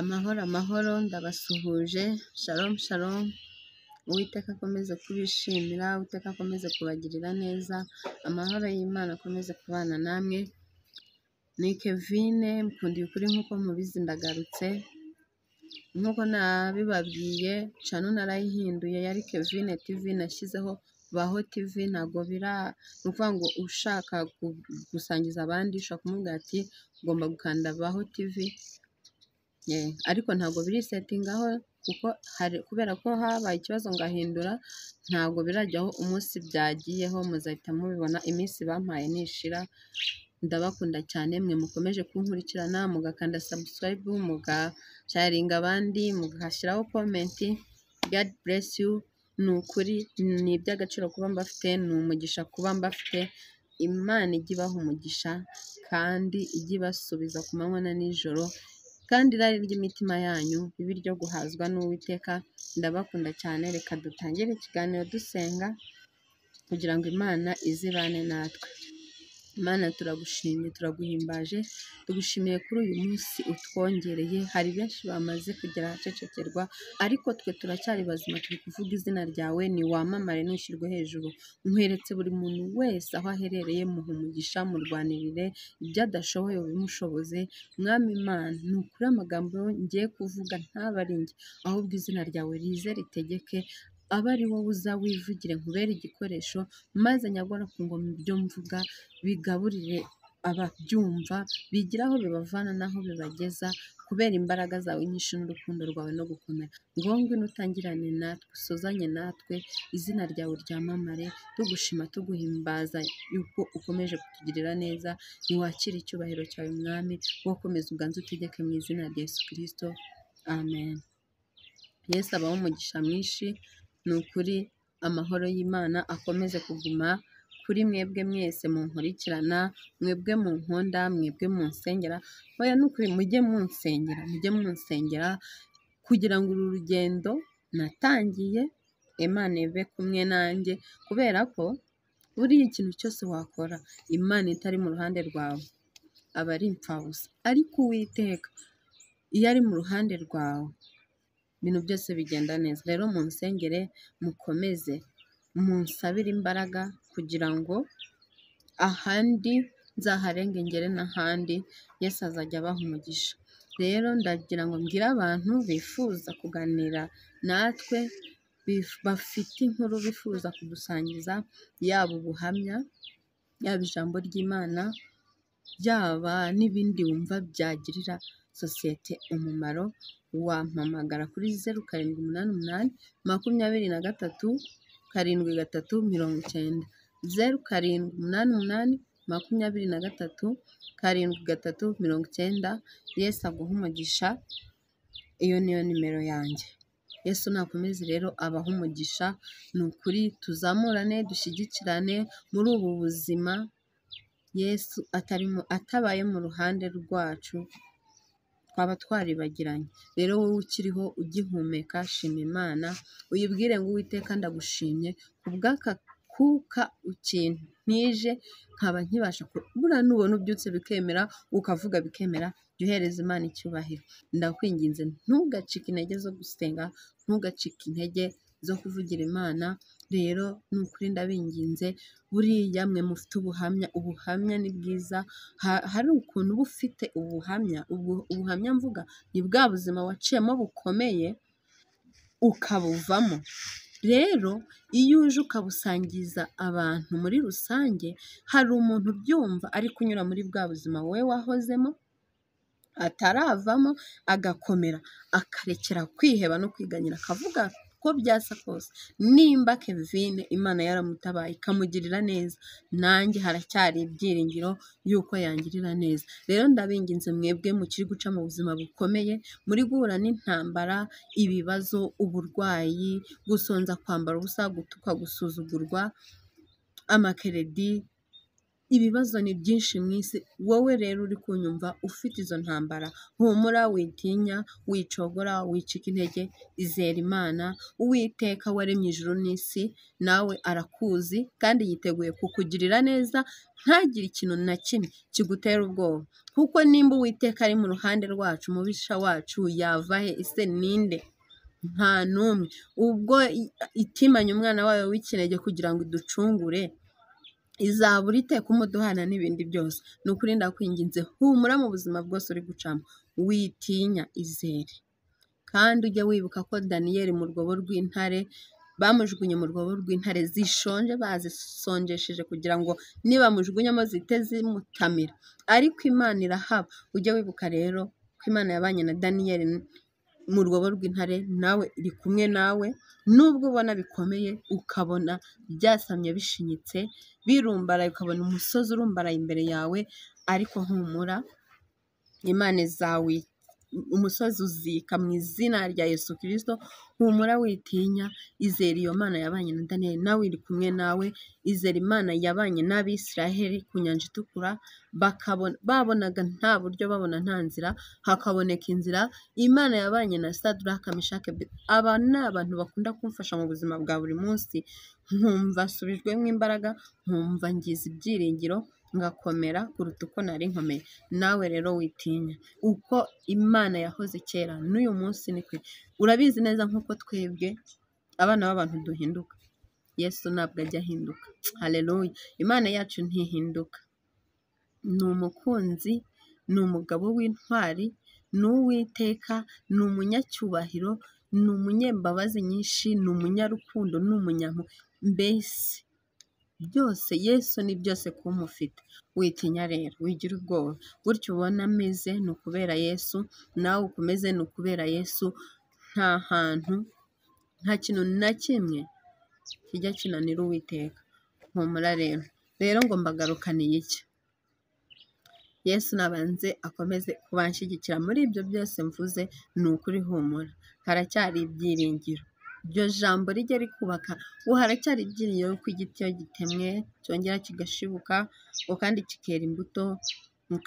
Amahoro amahoro ndabasuhuje, shalom shalom, Uwiteka akomeze kubishimira, Uwiteka akomeze kubagirira neza, amahoro y'Imana akomeze kubana namwe, ni Kevine mukundiye ukuri nk'uko mubizi ndagarutse, nk'uko nabibabwiye channel narayihinduye yari Kevine TV nashyizeho Baho TV, ntabwo ni ukuvuga ngo ushaka gusangiza abandi ushaka kumubwira ati ugomba gukanda Baho TV, ariko ntabwo biri setingaho kuko kubera ko habaye ikibazo ngahindura, ntabwo birajyaho umunsi byagiyeho muzahita mubibona iminsi bampaye nishira. Ndabakunda cyane mwe mukomeje kunkurikirana, mugakanda subscribe, mugasharinga abandi, mugashyiraho comment. God bless you. Ni ukuri ni iby'agaciro kuba mbafite, ni umugisha kuba mbafite. Imana ijya ibaha umugisha kandi ijya ibasubiza ku manywa na nijoro, kandi irari ry'imitima yanyu bibe iryo guhazwa n'Uwiteka. Ndabakunda cyane, reka dutangire ikiganiro dusenga kugira ngo Imana izibane natwe. Imana turagushimye, turaguhimbaje, tugushimiye kuri uyu munsi utwongereye. Hari benshi bamaze kugera ahacecekerwa, ariko twe turacyari bazima, turi kuvuga izina ryawe, ni wamamare ntushyirwe hejuru. Nkweretse buri muntu wese aho aherereye, muhe umugisha, murwanirire ibyo adashoboye ubimushoboze. Mwami Imana, ni ukuri amagambo ngiye kuvuga ntaba ari njye, ahubwo izina ryawe rize ritegeke, aba ari wowe uza wivugire nkubere igikoresho, maze nyagora ku ngoma ibyo mvuga bigaburire ababyumva, bigira aho bibavana n'aho bibageza, kubera imbaraga zawe nyinshi n'urukundo rwawe no gukomera. Ngongwe n'utangirane natwe, usozanye natwe, izina ryawe ryamamare, tugushima tuguhimbaza yuko ukomeje kutugirira neza. Niwakire icyubahiro cyawe Mwami, wokomeza uganze utegeke mu izina rya Yesu Kristo, amen. Yesu abaho umugisha mwinshi. Ni ukuri amahoro y'Imana akomeze kuguma kuri mwebwe mwese munkurikirana, mwebwe mu nkunda, mwebwe mu nsengera. Oya ni ukuri mujye munsengera kugira ngo uru rugendo natangiye Imana ibe kumwe nanjye, kubera ko buriya ikintu cyose wakora Imana itari mu ruhande rwawe aba ari impfabusa, ariko Uwiteka iyo ari mu ruhande rwawe ibintu byose bigenda neza. Rero munsengere, mukomeze munsabire imbaraga kugira ngo ahandi nzaharenge ngere n'ahandi. Yesu azajya abaha umugisha. Rero ndagira ngo mbwire abantu bifuza kuganira natwe, bafite inkuru bifuza kudusangiza, yaba ubuhamya, yaba ijambo ry'Imana, yaba n'ibindi wumva byagirira sosiyete umumaro, wampamagara kuri 0788 23 73 90, 0788 23 70. Yesu aguha umugisha, iyo niyo nimero yanjye. Yesu nakomeze rero abaha umugisha. Ni ukuri tuzamurane, dushyigikirane muri ubu buzima. Yesu atabaye mu ruhande rwacu twaba twaribagiranye. Rero wowe ukiriho ugihumeka, shima Imana, uyibwire ngo Uwiteka ndagushimye kubw'aka kuka ikintu ntije nkaba nkibasha buriya nubona ubyutse bikemera, ukavuga bikemera, jya uhereza Imana icyubahiro. Ndakwinginze ntugacike intege zo gusenga, ntugacike intege zo kuvugira Imana. Rero ni ukuri ndabinginze, buriya mwe mufite ubuhamya ni bwiza. Hari ukuntu uba ufite ubuhamya mvuga ni bwa buzima waciyemo bukomeye ukabuvamo. Rero iyo uje ukabusangiza abantu muri rusange, hari umuntu ubyumva ari kunyura muri bwa buzima wowe wahozemo ataravamo, agakomera, akarekera kwiheba no kwiganyira, akavuga ko byasa kose nimba Kevine Imana yaramutabaye ikamugirira neza, nanjye haracyari ibyiringiro yuko yangirira neza. Rero ndabinginze mwebwe mukiri guca mu buzima bukomeye, muri guhura n'intambara, ibibazo, uburwayi, gusonza, kwambara ubusa, gutukwa, gusuzugurwa, amakeredi, ibibazo ni byinshi mu isi, wowe rero uri kunyumva ufite izo ntambara, humura, witinya, wicogora, wicika intege, izera Imana. Uwiteka waremye ijuru n'isi nawe arakuzi kandi yiteguye kukugirira neza, ntagire ikintu na kimwe kigutera ubwoba, kuko nimba Uwiteka ari mu ruhande rwacu, umubisha wacu yava he? Ese ninde? Nta n'umwe. Ubwo itimanye umwana wayo w'ikinege kugira ngo iducungure, izabura ite kumuduhana n'ibindi byose? Ni ukuri ndakwinginze, humura mu buzima bwose uri gucamo, witinya, izere. Kandi ujye wibuka ko Daniyeli mu rwobo rw'intare, bamujugunye mu rwobo rw'intare zishonje, bazisonjesheje kugira ngo nibamujugunyamo zihite zimutamira, ariko Imana irahaba. Ujye wibuka rero ko Imana yabanye na Daniyeli mu rwobo rw'intare, nawe iri kumwe nawe, nubwo ubona bikomeye, ukabona byasamye bishinyitse birumbaraye, ukabona umusozi urumbaraye imbere yawe, ariko humura, Imana umusozi uzika mu izina rya Yesu Kristo. Humura, witinya, izera iyo Mana yabanye na Daniyeli, nawe iri kumwe nawe. Izera Imana yabanye n'Abisiraheli ku nyanja itukura, babonaga nta buryo, babona nta nzira, hakaboneka inzira. Imana yabanye na Saduraka, Meshaki, aba ni abantu bakunda kumfasha mu buzima bwa buri munsi, nkumva nsubijwemo imbaraga, nkumva ngize ibyiringiro, ngakomera kuruta uko nari nkomeye. Nawe rero witinya, uko Imana yahoze kera n'uyu munsi ni kwe. Urabizi neza nk'uko twebwe abana b'abantu duhinduka, Yesu ntabwo ajya ahinduka. Haleluya! Imana yacu ntihinduka. Ni umukunzi, ni umugabo w'intwari, ni Uwiteka, ni umunyacyubahiro, ni umunyembabazi nyinshi, ni umunyarukundo, ni umunyampuhwe, mbese byose Yesu ni byose kuba umufite. Witinya rero, wigira ubwoba. Gutyo ubona ameze ni ukubera Yesu, nawe uko umeze ni ukubera Yesu. Nta hantu, nta kintu na kimwe kijya kinanira Uwiteka. Humura rero ngo mbagarukaniye iki? Yesu nabanze akomeze kubanshyigikira muri ibyo byose mvuze. Ni ukuri, humura, haracyari ibyiringiro. Iryo jambo rijya rikubaka, haracyari ibyiringiro ko igiti iyo gitemwe cyongera kigashibuka, kandi kikera imbuto,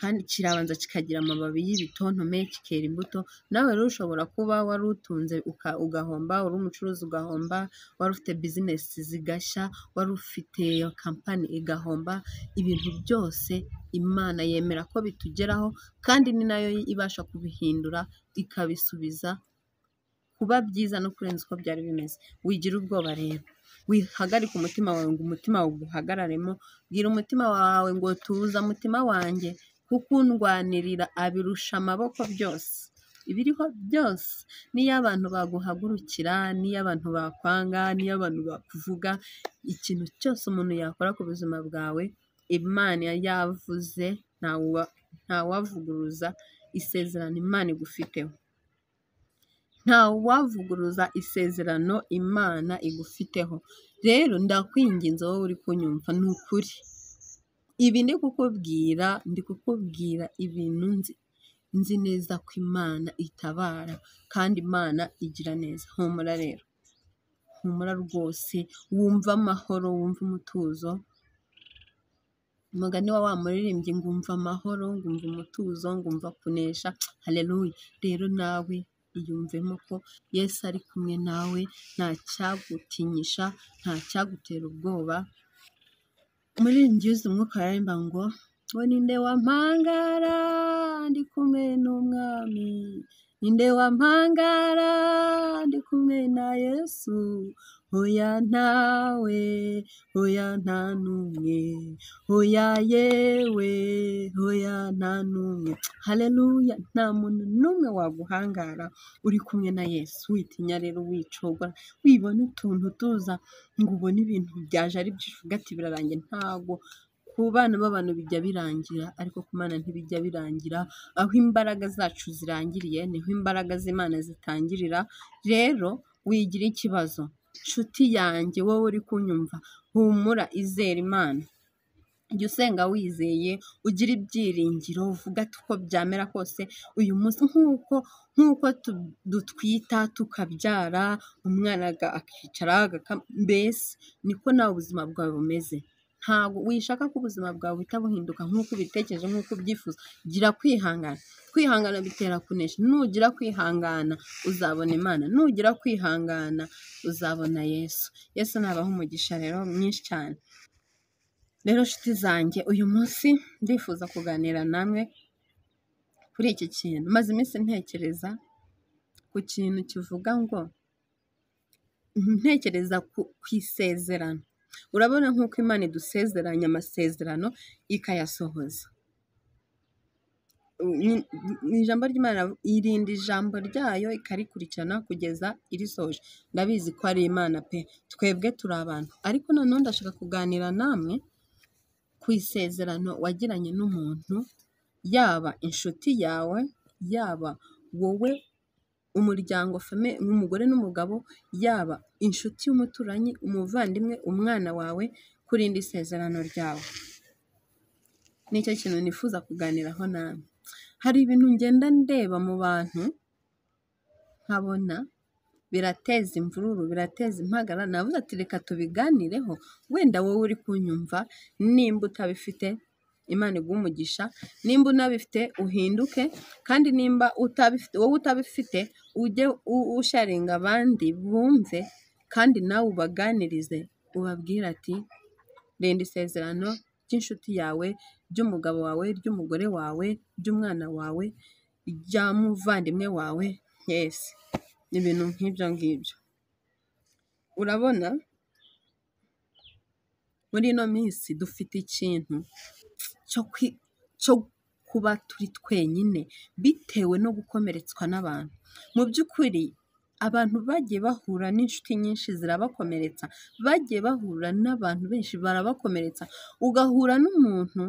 kandi kirabanza kikagira amababi y'ibitontome, kikera imbuto. Nawe rero ushobora kuba wari utunze ugahomba, uri umucuruzi ugahomba, wari ufite bizinesi zigashya, wari ufite kampani igahomba. Ibintu byose Imana yemera ko bitugeraho, kandi ni nayo ibasha kubihindura ikabisubiza kuba byiza no kurenza uko byari bimeze. Wigira ubwoba rero, wihagarika umutima wawe ngo umutima wawe uguhagararemo. Bwira umutima wawe ngo tuza mutima wanjye, kuko undwanirira abirusha amaboko byose. Ibiriho byose, niyo abantu baguhagurukira, niyo abantu bakwanga, niyo abantu bakuvuga, ikintu cyose umuntu yakora ku buzima bwawe, Imana yavuze, ntawavuguruza isezerano Imana igufiteho. Ntawavuguruza isezerano Imana igufiteho. Rero ndakwinginze wowe uri kunyumva, ni ukuri, ibi ndi kukubwira ibintu nzi neza ko Imana itabara, kandi Imana igira neza. Humura rero, humura rwose, wumva amahoro, wumva umutuzo. Umugani wa muririmbyi, ngumva amahoro, ngumva umutuzo, ngumva kunesha. Haleluya! Rero nawe iyumvemo ko Yesu ari kumwe nawe, nta cyagutinyisha, nta cyagutera ubwoba. Umuririmbyi yuzuye umwuka aririmba ngo ninde wampangara ndi kumwe n'umwami, ninde wampangara ndi kumwe na Yesu. Oya ntawe, oya nta n'umwe, oya yewe, oya nta n'umwe. Haleluya! Nta muntu n'umwe waguhangara uri kumwe na Yesu. Witinya rero, wicogora, wibona utuntu tuza ngo ubone ibintu byaje ari byinshi ugati birarangiye. Ntago ku bana b'abantu bijya birangira, ariko ku Mana ntibijya birangira. Aho imbaraga zacu zirangiriye niho imbaraga z'Imana zitangirira. Rero wigira ikibazo, nshuti yanjye, wowe uri kunyumva, humura, izera Imana. Jya usenga wizeye, ugira ibyiringiro, uvuga ati uko byamera kose uyu munsi, nk'uko dutwita tukabyara umwana akicara, mbese niko nawe ubuzima bwawe bumeze. ntabwo wishaka ko ubuzima bwawe buhita buhinduka nk'uko ubitekereje, nk'uko ubyifuza. Gira kwihangana. Kwihangana bitera kunesha. Nugira kwihangana uzabona Imana. Nugira kwihangana uzabona Yesu. Yesu nabaha umugisha rero mwinshi cyane. Rero nshuti zanjye, uyu munsi ndifuza kuganira namwe kuri iki kintu. Maze iminsi ntekereza ku kintu kivuga ngo ntekereza ku isezerano. Urabona nk'uko Imana idusezeranya amasezerano ikayasohoza. Ijambo ry'Imana irinda ijambo ryayo ikarikurikirana kugeza irisohoje. Ndabizi ko ari Imana pe, twebwe turi abantu. Ariko noneho ndashaka kuganira namwe ku isezerano wagiranye n'umuntu, yaba inshuti yawe, yaba wowe umuryango, umugore n'umugabo, yaba inshuti y'umuturanyi, umuvandimwe, umwana wawe, kurinda isezerano ryawe. Nicyo kintu nifuza kuganiraho namwe. Hari ibintu ngenda ndeba mu bantu nkabona birateza imvururu, birateza impagarara. Navuze ati reka tubiganireho, wenda wowe uri kunyumva, nimba utabifite Imana iguhe umugisha, nimba unabifite uhinduke, kandi nimba utabifite, wowe utabifite ujye usharinga abandi bumve, kandi nawe ubaganirize, ubabwire ati rinda isezerano ry'inshuti yawe, ry'umugabo wawe, ry'umugore wawe, ry'umwana wawe, rya muvandimwe wawe. Yes, ibintu nk'ibyo ngibyo. Urabona muri ino minsi dufite ikintu cyo kuba turi twenyine bitewe no gukomeretswa n'abantu. Mu by'ukuri abantu bagiye bahura n'inshuti nyinshi zirabakomeretsa, bagiye bahura n'abantu benshi barabakomeretsa. Ugahura n'umuntu,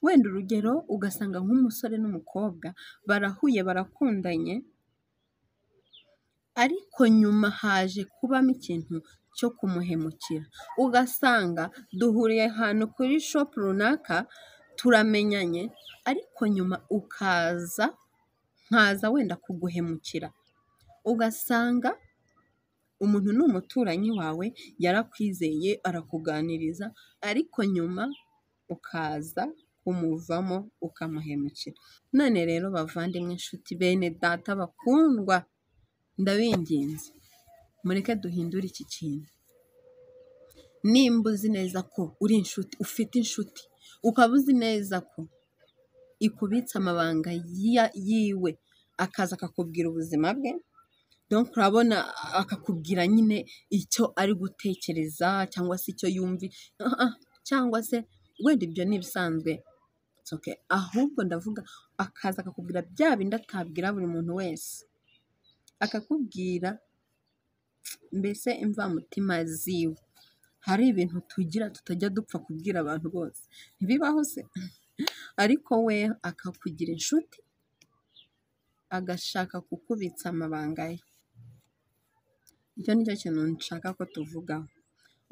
wenda urugero ugasanga nk'umusore n'umukobwa barahuye barakundanye, ariko nyuma haje kubamo ikintu cyo kumuhemukira. Ugasanga duhuriye ahantu kuri shop runaka, turamenyanye, ariko nyuma nkaza wenda kuguhemukira. Ugasanga umuntu ni umuturanyi wawe, yarakwizeye, arakuganiriza, ariko nyuma ukaza kumuvamo ukamuhemukira. None rero bavandimwe, inshuti, bene data bakundwa, ndabinginze mureke duhindure iki kintu. Nimba uzi neza ko uri inshuti, ufite inshuti, ukaba uzi neza ko ikubitsa amabanga yiwe, akaza akakubwira ubuzima bwe, donc urabona akakubwira nyine icyo ari gutekereza, cyangwa se icyo yumvi, cyangwa se wenda ibyo ni ibisanzwe, okay. Ahubwo ndavuga akaza akakubwira bya bindi atabwira buri muntu wese, akakubwira mbese imvamutima ziwe. Hari ibintu tugira tutajya dupfa kubwira abantu bose, ntibibaho se? Ariko we akakugira inshuti, agashaka kukubitsa amabanga ye. Icyo nicyo kintu nshaka ko tuvugaho.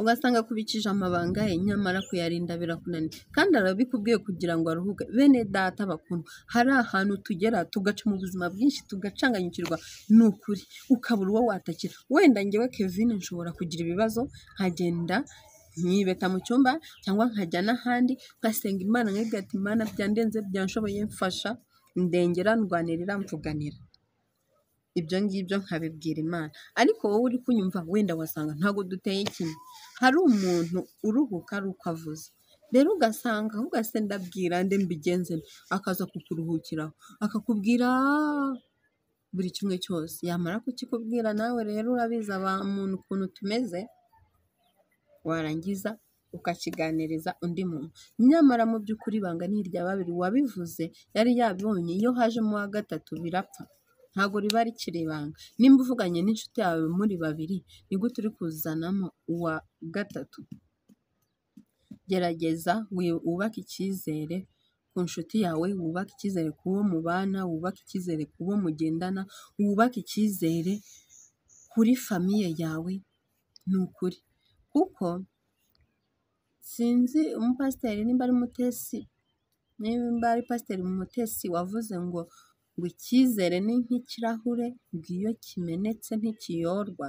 Ugasanga akubikije amabanga ye, nyamara kuyarinda birakunaniye, kandi arabikubwiye kugira ngo aruhuke. Bene data bakundwa, hari ahantu tugera tugaca mu buzima bwinshi, tugacanganyukirwa, ni ukuri ukabura uwo watakira. Wenda njyewe Kevin nshobora kugira ibibazo, nkagenda nkibeta mu cyumba, cyangwa nkajya n'ahandi ngasenga Imana, nkabwira ati Imana, byandenze, byanshoboye, mfasha, ndengera, ndwanirira, mvuganira. Ibyo ngibyo nkabibwira Imana. Ariko wowe uri kunyumva, wenda wasanga ntabwo duteye kimwe. Hari umuntu uruhuka ari uko avuze. Rero ugasanga ahubwo se ndabwira nde mbigenze, akaza kukuruhukiraho, akakubwira buri kimwe cyose. Yamara kukikubwira, nawe rero urabizi abantu ukuntu tumeze, warangiza ukakiganiriza undi muntu. Nyamara mu by'ukuri ibanga ni irya babiri. Wabivuze yari yabibonye, iyo hajemo uwa gatatu birapfa, ntabwo riba rikiri ibanga. Nimba uvuganye n'inshuti yawe muri babiri, ni gute uri kuzanamo uwa gatatu? Gerageza wubake icyizere ku nshuti yawe, wubake icyizere ku wo mubana, wubake icyizere ku wo mugendana, wubake icyizere kuri famiye yawe. Ni ukuri, kuko sinzi umupasiteri nimba ari Mutesi, nimba ari pasiteri Mutesi wavuze ngo icyizere ni nk'ikirahure, ngo iyo kimenetse ntikiyorwa.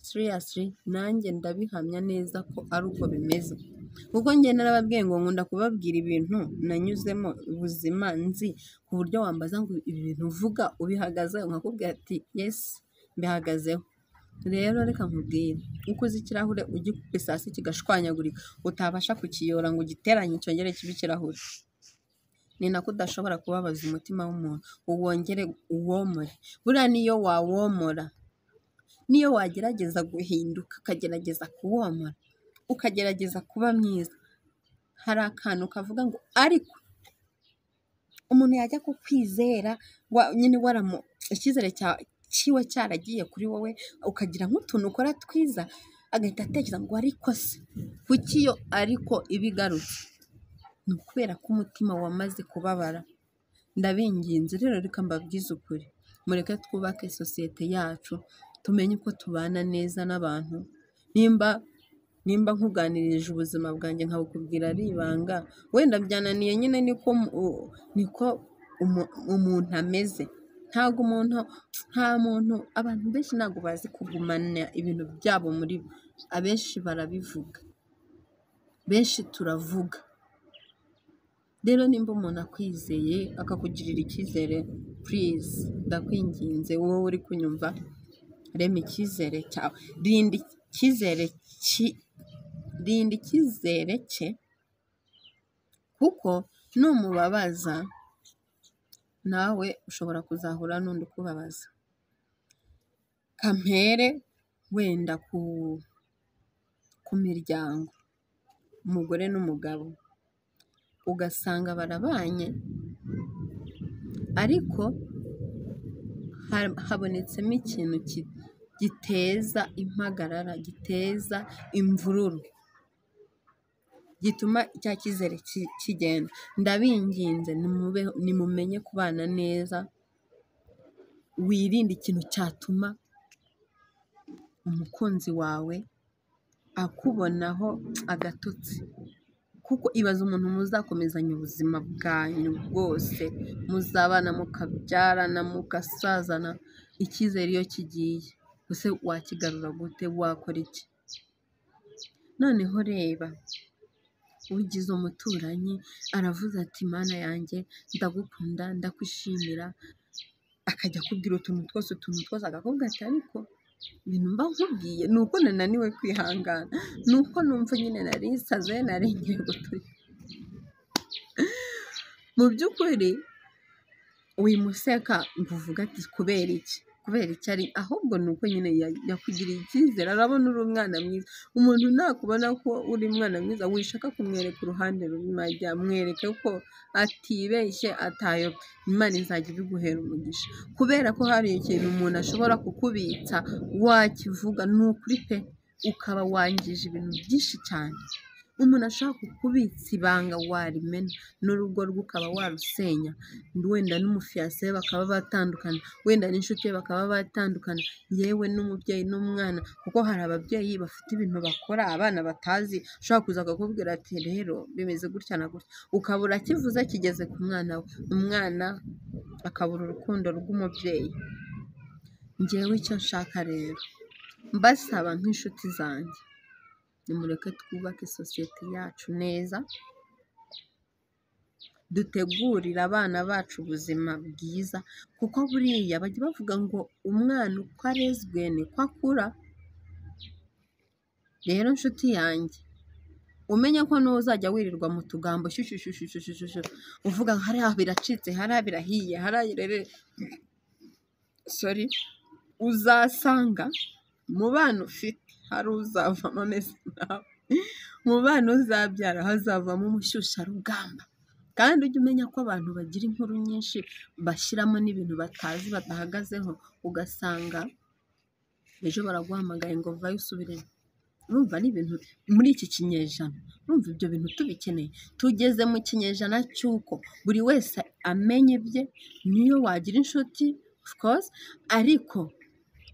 seriously nanjye ndabihamya neza ko ari uko bimeze, kuko njye narababwiye ngo nkunda kubabwira ibintu nanyuzemo ubuzima nzi, ku buryo wambaza ngo ibi bintu uvuga ubihagazeho, nkakubwira ati yes mbihagazeho. Rero reka nkubwire, uko uzi ikirahure ugikubise hasi kigashwanyagurika utabasha kukiyora ngo ugiteranye cyongere kibe ikirahure, ni nako udashobora kubabaza umutima w'umuntu wongere uwomore. Buriya niyo wawomora, niyo wagerageza guhinduka ukagerageza kuwomora, ukagerageza kuba mwiza, hari akantu kavuga ngo ariko umuntu yajya kukwizera nyine icyizere kiwe cyaragiye kuri wowe, ukagira nk'utuntu ukora twiza, agahita atekereza ngo ariko se kuki iyo ariko ibigarutse, ni ukubera ko umutima wamaze kubabara. Ndabinginze rero reka mbabwize ukuri, mureke twubake sosiyete yacu, tumenye uko tubana neza n'abantu. Nimba nkuganirije ubuzima bwanjye nkabukubwira ari ibanga, wenda byananiye nyine niko umuntu ameze. Nta muntu, abantu benshi ntabwo bazi kugumana ibintu byabo muri bo, abenshi barabivuga, benshi turavuga. Rero nimba umuntu akwizeye akakugirira icyizere, please ndakwinginze wowe uri kunyumva, rema icyizere cyawe, rinda icyizere cye, kuko numubabaza nawe ushobora kuzahura n'undi ukubabaza. Kampere wenda ku miryango, umugore n'umugabo, ugasanga barabanye ariko habonetsemo ikintu giteza impagarara, giteza imvururu, gituma cya cyizere kigenda. Ndabinginze nimumenye kubana neza, wirinde ikintu cyatuma umukunzi wawe akubonaho agatotsi, kuko ibaza umuntu muzakomezanya ubuzima bwanyu bwose, muzabana mukabyarana mugasazana, icyizere iyo kigiye ese wakigarura gute? Wakora iki? Noneho reba, ugize umuturanyi aravuze ati mana yanjye ndagukunda ndakwishimira, akajya akubwira utuntu twose akakubwira ati ariko ibintu mba nkubwiye ni uko nananiwe kwihangana, ni uko numva nyine narisaze narengeye guturika. Mu by'ukuri wimuseka ngo uvuge ati kubera iki ari, ahubwo ni uko nyine yakugiriye icyizere, arabona uri umwana mwiza. Umuntu nakubona ko uri umwana mwiza wishaka kumwereka uruhande rurimo ajya, mwereke ko atibeshye atayobye, Imana izajya ibiguhera umugisha, kubera ko hari ikintu umuntu ashobora kukubitsa wakivuga, ni ukuri pe, ukaba wangije ibintu byinshi cyane. Umuntu ashaka kukubitsa ibanga warimena, n'urugo rwe ukaba warusenya, wenda n'umufiyase we bakaba batandukana, wenda n'inshuti ye bakaba batandukana, yewe n'umubyeyi n'umwana, kuko hari ababyeyi bafite ibintu bakora abana batazi, ushobora kuza akakubwira ati rero bimeze gutya na gutya, ukabura kivuze kigeze ku mwana we, umwana akabura urukundo rw'umubyeyi. Njyewe icyo nshaka rero mbasaba nk'inshuti zanjye, nimureke twubake sosiyete yacu neza, dutegurire abana bacu ubuzima bwiza, kuko buriya bajya bavuga ngo umwana uko arezwe niko akura. Rero nshuti yanjye, umenye ko n'uzajya wirirwa mu tugambo shushushushushushu uvuga hariya biracitse, hariya birahiye, hariya uzasanga mu bana ufite hari uzavamo ameze nawe, mu bana uzabyara hazavamo umushyushyarugamba. Kandi ujye umenya ko abantu bagira inkuru nyinshi bashyiramo n'ibintu batazi badahagazeho, ugasanga ejo baraguhamagaye ngo vayo usubiremo. Urumva ni ibintu muri iki kinyejana, urumva ibyo bintu tubikeneye. Tugeze mu kinyejana cy'uko buri wese amenye ibye, niyo wagira inshuti of course, ariko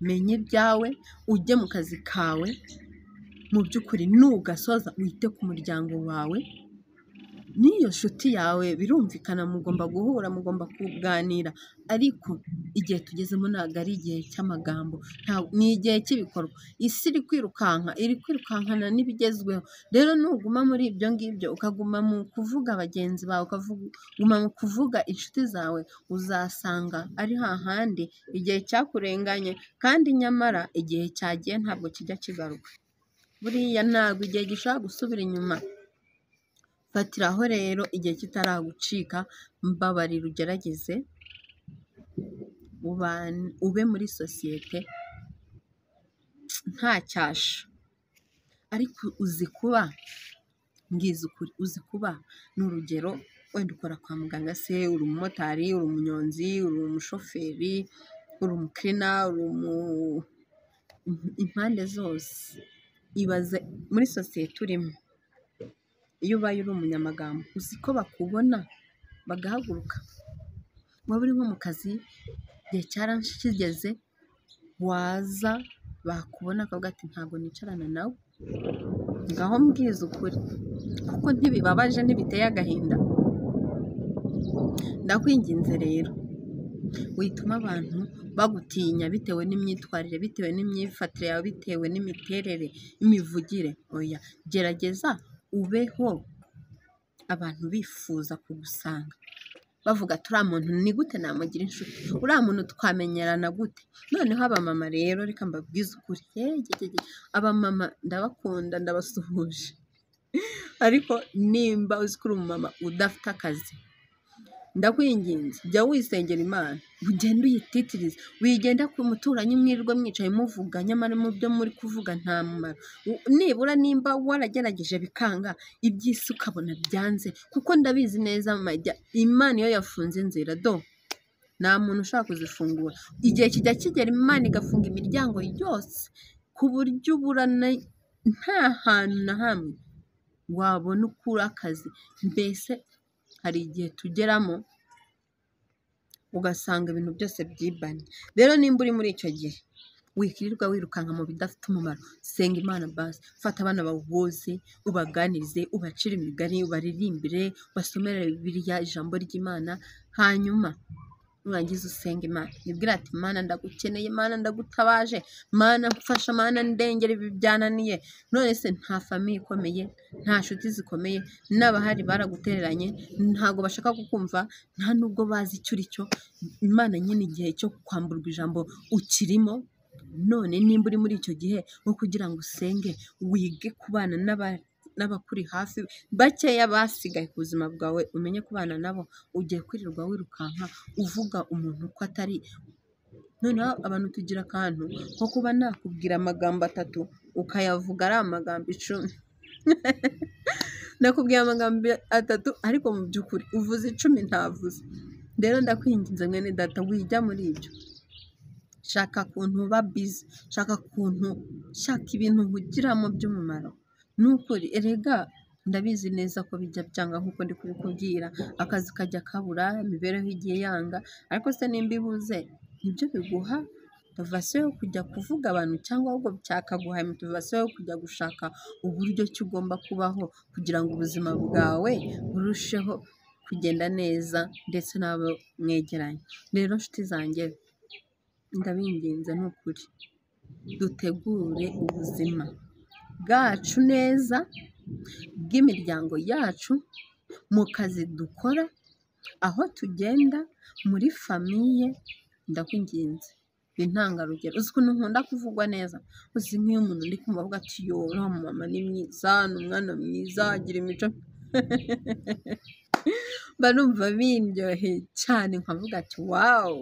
menye ibyawe, ujye mu kazi kawe, mu by'ukuri nugasoza wite ku muryango wawe, n'iyo nshuti yawe birumvikana mugomba guhura, mugomba kuganira, ariko igihe tugezemo ntabwo ari igihe cy'amagambo, ni igihe cy'ibikorwa. Isi iri kwirukankana n'ibigezweho, rero nuguma muri ibyo ngibyo, ukaguma mu kuvuga bagenzi bawe, ukaguma mu kuvuga inshuti zawe, uzasanga ari hahandi igihe cyakurenganye, kandi nyamara igihe cyagiye ntabwo kijya kigaruka. Buriya ntabwo igihe gishobora gusubira inyuma. Fatiraho rero igihe kitaragucika, mbabarira ugerageze ube muri sosiyete nta cyasha, ariko uzi kuba, ngize ukuri, uzi kuba ni urugero, wenda ukora kwa muganga se, uri umumotari, uri umunyonzi, uri umushoferi, uri umukirina, impande zose. Ibaze muri sosiyete urimo, iyo ubaye uri umunyamagambo, uzi ko bakubona bagahaguruka. Waba uri nko mu kazi, igihe cyarashigeze, waza bakubona akavuga ati ntabwo nicarana nawe. Ngaho mbwiza ukuri, kuko ntibibabaje, ntibiteye agahinda. Ndakwinginze rero, wituma abantu bagutinya bitewe n'imyitwarire, bitewe n'imyifatire yawe, bitewe n'imiterere, imivugire. Oya, gerageza ubeho abantu bifuza kugusanga, bavuga ati uriya muntu ni gute namugira inshuti, uriya muntu twamenyerana gute. Noneho abamama rero, reka mbabwize ukuri, abamama ndabakunda, ndabasuhuje, ariko nimba uzi ko uri umumama udafite akazi, ndakwinginze jya wisengera Imana, ugende uyititirize, wigenda ku muturanyi mwirirwa mwicaye muvuga, nyamara mu byo muri kuvuga nta mumaro. Nibura nimba waragerageje bikanga, iby'isi ukabona byanze, kuko ndabizi neza Imana iyo yafunze inzira nta muntu ushaka kuzifungura. Igihe kijya kigera Imana igafunga imiryango yose, ku buryo uburana nta hantu na hamwe wabona ukura akazi. Mbese hari igihe tugeramo ugasanga ibintu byose byibanye. Rero nimba uri muri icyo gihe, wikirirwa wirukanka mu bidafite umumaro, senga Imana basi, fata abana bawe bose, ubaganirize, ubacire imigani, ubaririmbire, ubasomere Bibiliya, ijambo ry'Imana, hanyuma nurangiza usenga Imana, nibwira ati Mana ndagukeneye, Mana ndagutabaje, Mana mfasha, Mana ndengera, ibi byananiye. None se nta famiye ikomeye, nta nshuti zikomeye, n'abahari baragutereranye, ntabwo bashaka kukumva, nta nubwo bazi icyo uri cyo. Imana nyine igihe cyo kwamburwa ijambo ukirimo. None nimba uri muri icyo gihe, nko kugira ngo usenge, wige kubana n'abakuri hafi, bakeya basigaye ku buzima bwawe, umenye kubana nabo. Ugiye kwirirwa wirukanka uvuga umuntu uko atari. Noneho abantu tugira akantu nko kuba nakubwira amagambo 3 ukayavuga ari amagambo 10. Nakubwiye amagambo 3 ariko mu by'ukuri uvuze 10 ntavuze. Rero ndakwinginze mwene data, wijya muri ibyo. Shaka kuntu uba busy, shaka ibintu ugiramo by'umumaro. Nukuri erega ndabizi neza ko bijya byanga, nkuko ndi kubikubwira, akazi kajya kabura, imibereho igiye yanga, ariko se nimba ibuze, nibyo biguha motivasiyo yo kujya kuvuga abantu, cyangwa ahubwo cyakaguha motivasiyo yo kujya gushaka uburyo ki ugomba kubaho kugira ngo ubuzima bwawe burusheho kugenda neza, ndetse n'abo mwegeranye. Rero nshuti zanjye, ndabinginze n'ukuri, dutegure ubuzima bwacu neza, bw'imiryango yacu, mu kazi dukora, aho tugenda, muri famiye. Ndakwinginze intangarugero, uzi ukuntu nkunda kuvugwa neza, uzi nk'iyo umuntu ndi kumva avuga ati yo uriya mama ni mwiza, ni umwana mwiza, agira imico mba numva bindyoheye cyane, nkavuga ati wawu,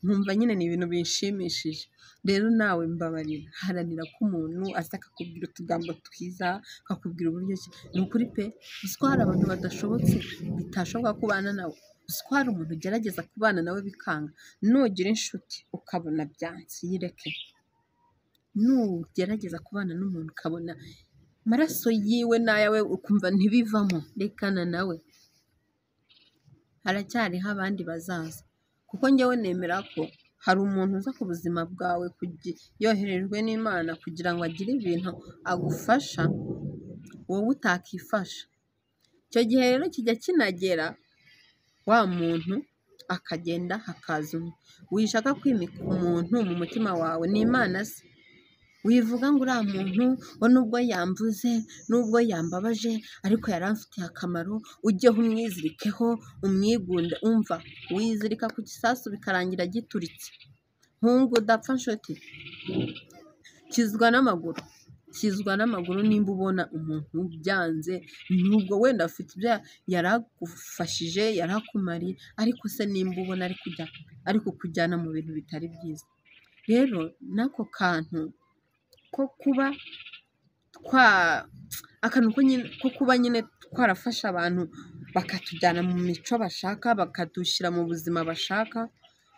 nkumva nyine ni ibintu binshimishije. Rero nawe mbabarira, haranira ko umuntu aza akakubwira utugambo twiza, akakubwira uburyo ki. Ni ukuri pe, uzi ko hari abantu badashobotse, bitashoboka kubana nawe. Uzi ko hari umuntu ugerageza kubana nawe bikanga. Nugira inshuti ukabona byanze, yireke. Nugerageza kubana n'umuntu ukabona amaraso yiwe n'ayawe ukumva ntibivamo, rekana nawe. Haracyariho abandi bazaza, kuko njyewe nemera ko hari umuntu uza ku buzima bwawe yoherejwe n'Imana kugira ngo agire ibintu agufasha wowe utakifasha, icyo gihe rero kijya kinagera wa muntu akagenda hakaza undi. Wishaka kwimika umuntu mu mutima wawe, ni Imana se. Wivuga ngo uriya muntu ngo nubwo yamvuze nubwo yambabaje ariko yaramfitiye akamaro, ujyeho umwizirikeho umwigunde. Umva, wizirika ku gisasu bikarangira gituritse. Nkungu udapfa nshuti, kizwa n'amaguru nimba ubona umuntu byanze, nubwo wenda afite ibyo yaragufashije yarakumariye, ariko se nimba ubona ari kukujyana mu bintu bitari byiza. Rero n'ako kantu ko kuba ko kuba nyine twarafasha abantu bakatujyana mu mico bashaka, bakadushyira mu buzima bashaka,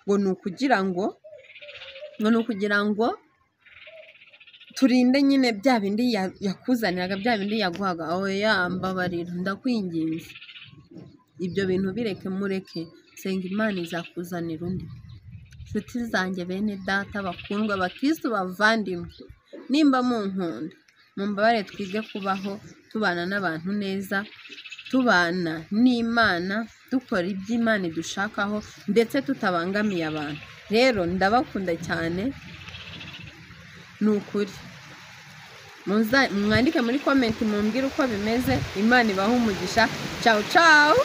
ngo ni ukugira ngo turinde nyine bya bindi yakuzaniraga, bya bindi yaguhaga. Oya, mbabarira ndakwinginze, ibyo bintu bireke, mureke. Senga Imana izakuzanira undi. Nshuti zanjye, bene data bakundwa, abakristo bavandimwe, nimba munkunda mumbabare, twige kubaho tubana n'abantu neza, tubana n'Imana, dukora ibyo Imana idushakaho ndetse tutabangamiye abantu. Rero ndabakunda cyane, ni ukuri. Mwandike muri comment mumbwire uko bimeze. Imana ibahe umugisha. Ciao ciao.